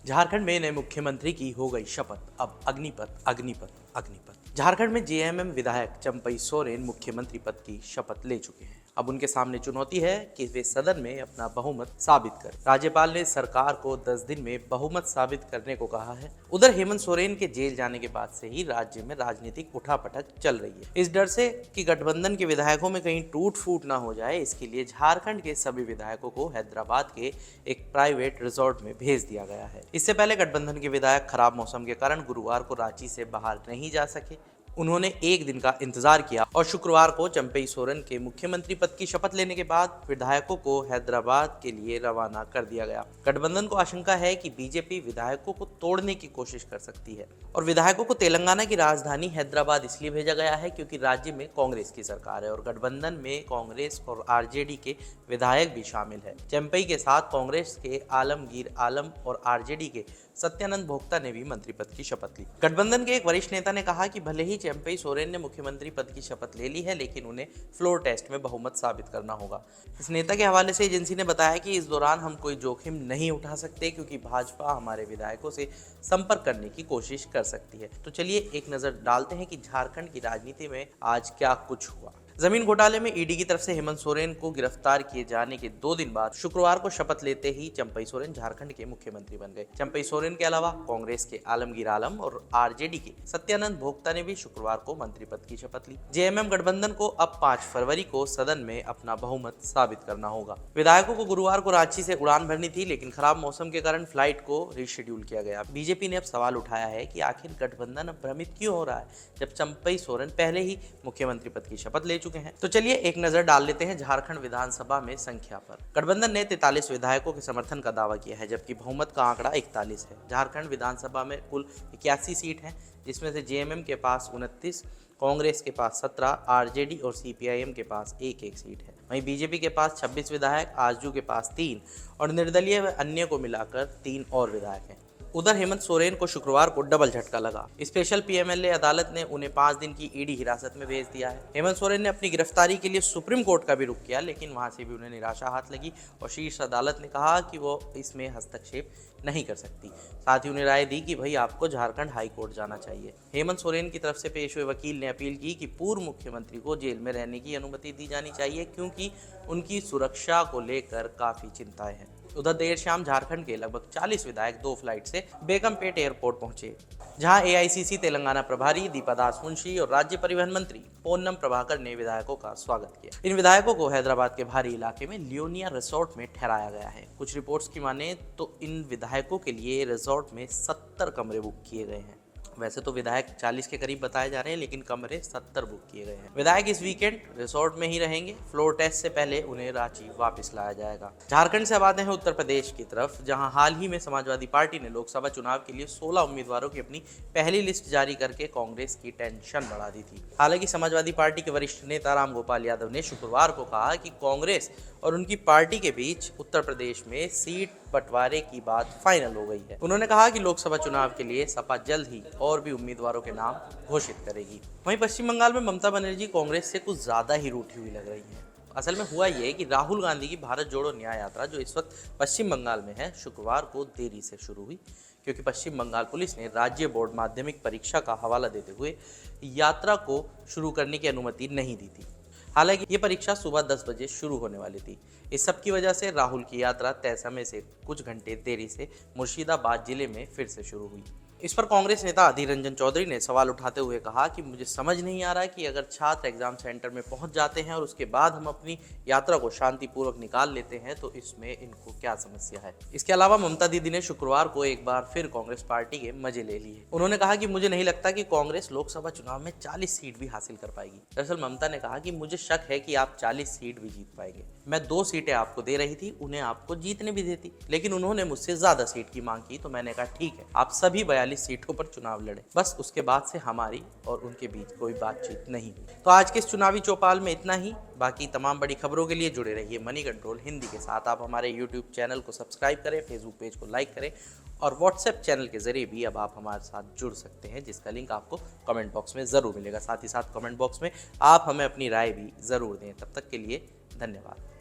झारखंड में नए मुख्यमंत्री की हो गई शपथ। अब अग्निपथ अग्निपथ अग्निपथ। झारखंड में जेएमएम विधायक चंपई सोरेन मुख्यमंत्री पद की शपथ ले चुके हैं। अब उनके सामने चुनौती है कि वे सदन में अपना बहुमत साबित करें। राज्यपाल ने सरकार को 10 दिन में बहुमत साबित करने को कहा है। उधर हेमंत सोरेन के जेल जाने के बाद से ही राज्य में राजनीतिक उठापटक चल रही है। इस डर से कि गठबंधन के विधायकों में कहीं टूट फूट ना हो जाए, इसके लिए झारखंड के सभी विधायकों को हैदराबाद के एक प्राइवेट रिजॉर्ट में भेज दिया गया है। इससे पहले गठबंधन के विधायक खराब मौसम के कारण गुरुवार को रांची से बाहर नहीं जा सके। उन्होंने एक दिन का इंतजार किया और शुक्रवार को चंपई सोरेन के मुख्यमंत्री पद की शपथ लेने के बाद विधायकों को हैदराबाद के लिए रवाना कर दिया गया। गठबंधन को आशंका है कि बीजेपी विधायकों को तोड़ने की कोशिश कर सकती है और विधायकों को तेलंगाना की राजधानी हैदराबाद इसलिए भेजा गया है क्योंकि राज्य में कांग्रेस की सरकार है और गठबंधन में कांग्रेस और आरजेडी के विधायक भी शामिल है। चंपई के साथ कांग्रेस के आलमगीर आलम और आरजेडी के सत्यानंद भोक्ता ने भी मंत्री पद की शपथ ली। गठबंधन के एक वरिष्ठ नेता ने कहा कि भले ही चंपई सोरेन ने मुख्यमंत्री पद की शपथ ले ली है, लेकिन उन्हें फ्लोर टेस्ट में बहुमत साबित करना होगा। इस नेता के हवाले से एजेंसी ने बताया कि इस दौरान हम कोई जोखिम नहीं उठा सकते क्योंकि भाजपा हमारे विधायकों से संपर्क करने की कोशिश कर सकती है। तो चलिए एक नजर डालते हैं कि झारखंड की राजनीति में आज क्या कुछ हुआ। जमीन घोटाले में ईडी की तरफ से हेमंत सोरेन को गिरफ्तार किए जाने के 2 दिन बाद शुक्रवार को शपथ लेते ही चंपई सोरेन झारखंड के मुख्यमंत्री बन गए। चंपई सोरेन के अलावा कांग्रेस के आलमगीर आलम और आरजेडी के सत्यानंद भोक्ता ने भी शुक्रवार को मंत्री पद की शपथ ली। जेएमएम गठबंधन को अब 5 फरवरी को सदन में अपना बहुमत साबित करना होगा। विधायकों को गुरुवार को रांची से उड़ान भरनी थी, लेकिन खराब मौसम के कारण फ्लाइट को रीशेड्यूल किया गया। बीजेपी ने अब सवाल उठाया है कि आखिर गठबंधन अब भ्रमित क्यों हो रहा है जब चंपई सोरेन पहले ही मुख्यमंत्री पद की शपथ ले चुके हैं। तो चलिए एक नजर डाल लेते हैं झारखंड विधानसभा में संख्या पर। गठबंधन ने 43 विधायकों के समर्थन का दावा किया है, जबकि बहुमत का आंकड़ा 41 है। झारखंड विधानसभा में कुल 81 सीट हैं, जिसमें से जेएमएम के पास 29, कांग्रेस के पास 17, आरजेडी और सीपीआईएम के पास एक सीट है। वहीं बीजेपी के पास 26 विधायक, आरजू के पास 3 और निर्दलीय व अन्य को मिलाकर 3 और विधायक हैं। उधर हेमंत सोरेन को शुक्रवार को डबल झटका लगा। स्पेशल पीएमएलए अदालत ने उन्हें 5 दिन की ईडी हिरासत में भेज दिया है। हेमंत सोरेन ने अपनी गिरफ्तारी के लिए सुप्रीम कोर्ट का भी रुख किया, लेकिन वहां से भी उन्हें निराशा हाथ लगी और शीर्ष अदालत ने कहा कि वो इसमें हस्तक्षेप नहीं कर सकती। साथ ही उन्हें राय दी कि भाई आपको झारखंड हाई कोर्ट जाना चाहिए। हेमंत सोरेन की तरफ से पेश हुए वकील ने अपील की कि पूर्व मुख्यमंत्री को जेल में रहने की अनुमति दी जानी चाहिए क्योंकि उनकी सुरक्षा को लेकर काफी चिंताएं हैं। उधर देर शाम झारखंड के लगभग 40 विधायक 2 फ्लाइट से बेगमपेट एयरपोर्ट पहुंचे, जहां एआईसीसी तेलंगाना प्रभारी दीपा दास मुंशी और राज्य परिवहन मंत्री पोन्नम प्रभाकर ने विधायकों का स्वागत किया। इन विधायकों को हैदराबाद के भारी इलाके में लियोनिया रिसोर्ट में ठहराया गया है। कुछ रिपोर्ट्स की माने तो इन विधायकों के लिए रिसोर्ट में 70 कमरे बुक किए गए हैं। वैसे तो विधायक 40 के करीब बताए जा रहे हैं, लेकिन कमरे 70 बुक किए गए हैं। विधायक इस वीकेंड रिसोर्ट में ही रहेंगे। फ्लोर टेस्ट से पहले उन्हें रांची वापस लाया जाएगा। झारखंड से अब आते हैं उत्तर प्रदेश की तरफ, जहां हाल ही में समाजवादी पार्टी ने लोकसभा चुनाव के लिए 16 उम्मीदवारों की अपनी पहली लिस्ट जारी करके कांग्रेस की टेंशन बढ़ा दी थी। हालांकि समाजवादी पार्टी के वरिष्ठ नेता रामगोपाल यादव ने शुक्रवार को कहा कि कांग्रेस और उनकी पार्टी के बीच उत्तर प्रदेश में सीट बंटवारे की बात फाइनल हो गई है। उन्होंने कहा कि लोकसभा चुनाव के लिए सपा जल्द ही और भी उम्मीदवारों के नाम घोषित करेगी। वहीं पश्चिम बंगाल में ममता बनर्जी कांग्रेस से कुछ ज्यादा ही रूठी हुई लग रही है। असल में हुआ ये कि राहुल गांधी की भारत जोड़ो न्याय यात्रा, जो इस वक्त पश्चिम बंगाल में है, शुक्रवार को देरी से शुरू हुई क्योंकि पश्चिम बंगाल पुलिस ने राज्य बोर्ड माध्यमिक परीक्षा का हवाला देते हुए यात्रा को शुरू करने की अनुमति नहीं दी थी। हालांकि ये परीक्षा सुबह 10 बजे शुरू होने वाली थी। इस सब की वजह से राहुल की यात्रा तय समय से कुछ घंटे देरी से मुर्शिदाबाद जिले में फिर से शुरू हुई। इस पर कांग्रेस नेता अधीर रंजन चौधरी ने सवाल उठाते हुए कहा कि मुझे समझ नहीं आ रहा कि अगर छात्र एग्जाम सेंटर में पहुंच जाते हैं और उसके बाद हम अपनी यात्रा को शांतिपूर्वक निकाल लेते हैं तो इसमें इनको क्या समस्या है। इसके अलावा ममता दीदी ने शुक्रवार को एक बार फिर कांग्रेस पार्टी के मजे ले लिए। उन्होंने कहा कि मुझे नहीं लगता कि कांग्रेस लोकसभा चुनाव में 40 सीट भी हासिल कर पाएगी। दरअसल ममता ने कहा कि मुझे शक है कि आप 40 सीट भी जीत पाएंगे। मैं 2 सीटें आपको दे रही थी, उन्हें आपको जीतने भी देती, लेकिन उन्होंने मुझसे ज्यादा सीट की मांग की तो मैंने कहा ठीक है, आप सभी 42 सीटों पर चुनाव लड़े। बस उसके बाद से हमारी और उनके बीच कोई बातचीत नहीं हुई। तो आज के इस चुनावी चौपाल में इतना ही। बाकी तमाम बड़ी खबरों के लिए जुड़े रहिए मनी कंट्रोल हिंदी के साथ। आप हमारे यूट्यूब चैनल को सब्सक्राइब करें, फेसबुक पेज को लाइक करें और व्हाट्सएप चैनल के जरिए भी अब आप हमारे साथ जुड़ सकते हैं, जिसका लिंक आपको कमेंट बॉक्स में ज़रूर मिलेगा। साथ ही साथ कमेंट बॉक्स में आप हमें अपनी राय भी ज़रूर दें। तब तक के लिए धन्यवाद।